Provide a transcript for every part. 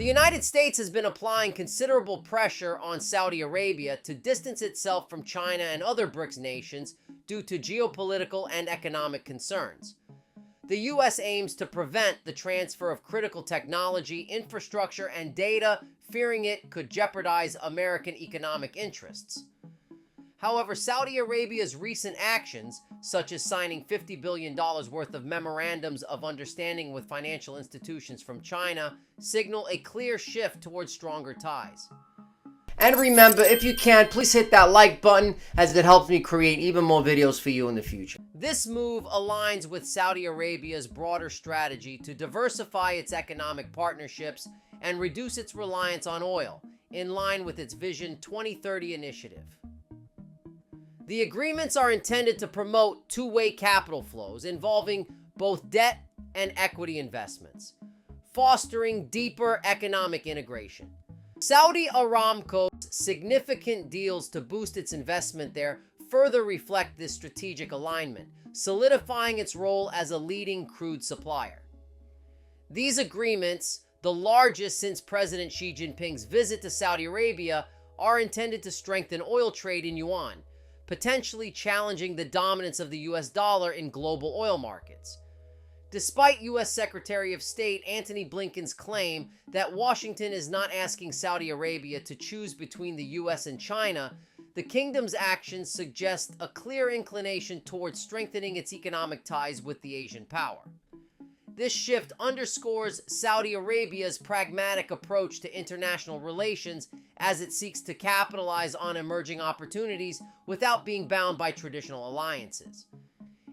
The United States has been applying considerable pressure on Saudi Arabia to distance itself from China and other BRICS nations due to geopolitical and economic concerns. The U.S. aims to prevent the transfer of critical technology, infrastructure, and data, fearing it could jeopardize American economic interests. However, Saudi Arabia's recent actions, such as signing $50 billion worth of memorandums of understanding with financial institutions from China, signal a clear shift towards stronger ties. And remember, if you can, please hit that like button, as it helps me create even more videos for you in the future. This move aligns with Saudi Arabia's broader strategy to diversify its economic partnerships and reduce its reliance on oil, in line with its Vision 2030 initiative. The agreements are intended to promote two-way capital flows involving both debt and equity investments, fostering deeper economic integration. Saudi Aramco's significant deals to boost its investment there further reflect this strategic alignment, solidifying its role as a leading crude supplier. These agreements, the largest since President Xi Jinping's visit to Saudi Arabia, are intended to strengthen oil trade in yuan, potentially challenging the dominance of the US dollar in global oil markets. Despite U.S. Secretary of State Antony Blinken's claim that Washington is not asking Saudi Arabia to choose between the U.S. and China, the kingdom's actions suggest a clear inclination towards strengthening its economic ties with the Asian power. This shift underscores Saudi Arabia's pragmatic approach to international relations as it seeks to capitalize on emerging opportunities without being bound by traditional alliances.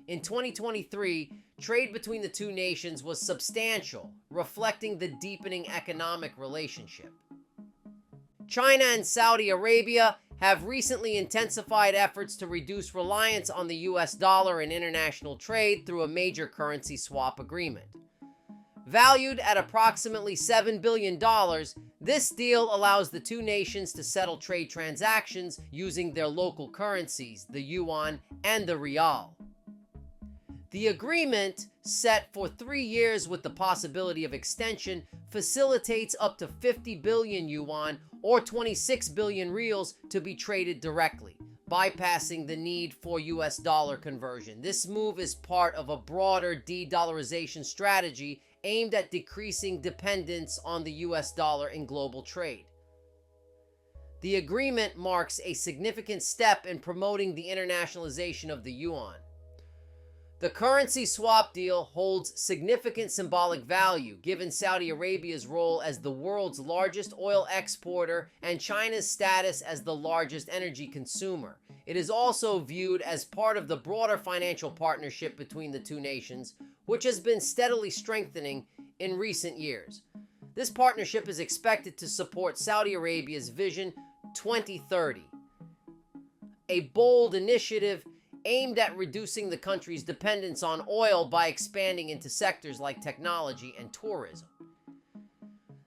In 2023, trade between the two nations was substantial, reflecting the deepening economic relationship. China and Saudi Arabia have recently intensified efforts to reduce reliance on the US dollar in international trade through a major currency swap agreement. Valued at approximately $7 billion, this deal allows the two nations to settle trade transactions using their local currencies, the yuan and the rial. The agreement, set for 3 years with the possibility of extension, facilitates up to 50 billion yuan or 26 billion reals to be traded directly, bypassing the need for US dollar conversion. This move is part of a broader de-dollarization strategy aimed at decreasing dependence on the US dollar in global trade. The agreement marks a significant step in promoting the internationalization of the yuan. The currency swap deal holds significant symbolic value, given Saudi Arabia's role as the world's largest oil exporter and China's status as the largest energy consumer. It is also viewed as part of the broader financial partnership between the two nations, which has been steadily strengthening in recent years. This partnership is expected to support Saudi Arabia's Vision 2030, a bold initiative aimed at reducing the country's dependence on oil by expanding into sectors like technology and tourism.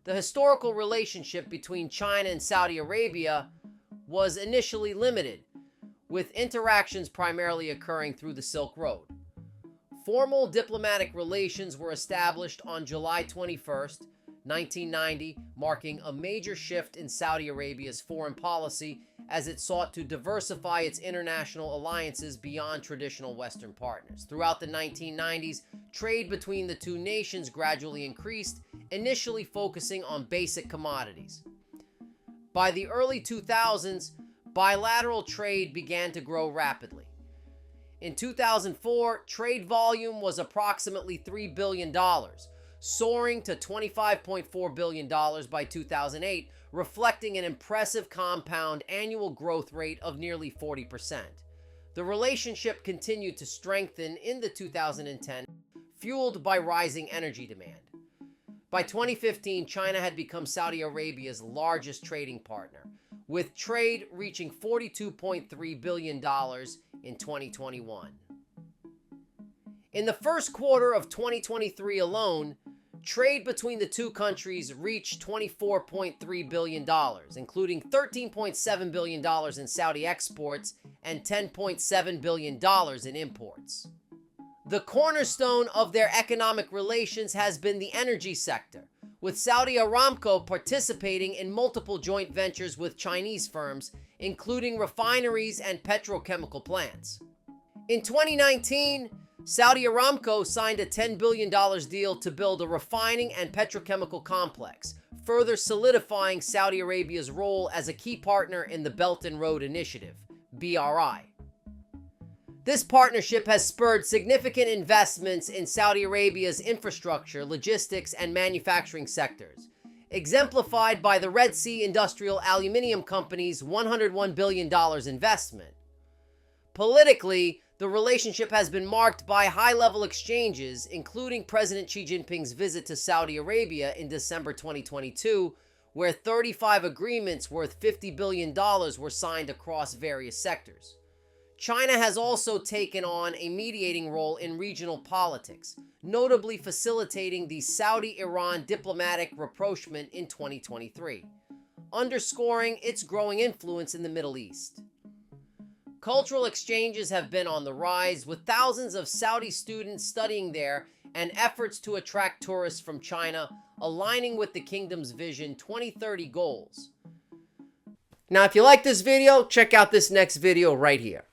The historical relationship between China and Saudi Arabia was initially limited, with interactions primarily occurring through the Silk Road. Formal diplomatic relations were established on July 21st, 1990, marking a major shift in Saudi Arabia's foreign policy as it sought to diversify its international alliances beyond traditional Western partners. Throughout the 1990s, trade between the two nations gradually increased, initially focusing on basic commodities. By the early 2000s, bilateral trade began to grow rapidly. In 2004, trade volume was approximately $3 billion, soaring to $25.4 billion by 2008, reflecting an impressive compound annual growth rate of nearly 40%. The relationship continued to strengthen in the 2010, fueled by rising energy demand. By 2015, China had become Saudi Arabia's largest trading partner, with trade reaching $42.3 billion in 2021. In the first quarter of 2023 alone, trade between the two countries reached $24.3 billion, including $13.7 billion in Saudi exports and $10.7 billion in imports. The cornerstone of their economic relations has been the energy sector, with Saudi Aramco participating in multiple joint ventures with Chinese firms, including refineries and petrochemical plants. In 2019, Saudi Aramco signed a $10 billion deal to build a refining and petrochemical complex, further solidifying Saudi Arabia's role as a key partner in the Belt and Road Initiative, BRI. This partnership has spurred significant investments in Saudi Arabia's infrastructure, logistics, and manufacturing sectors, exemplified by the Red Sea Industrial Aluminium Company's $101 billion investment. Politically, the relationship has been marked by high-level exchanges, including President Xi Jinping's visit to Saudi Arabia in December 2022, where 35 agreements worth $50 billion were signed across various sectors. China has also taken on a mediating role in regional politics, notably facilitating the Saudi-Iran diplomatic rapprochement in 2023, underscoring its growing influence in the Middle East. Cultural exchanges have been on the rise, with thousands of Saudi students studying there and efforts to attract tourists from China, aligning with the kingdom's Vision 2030 goals. Now, if you like this video, check out this next video right here.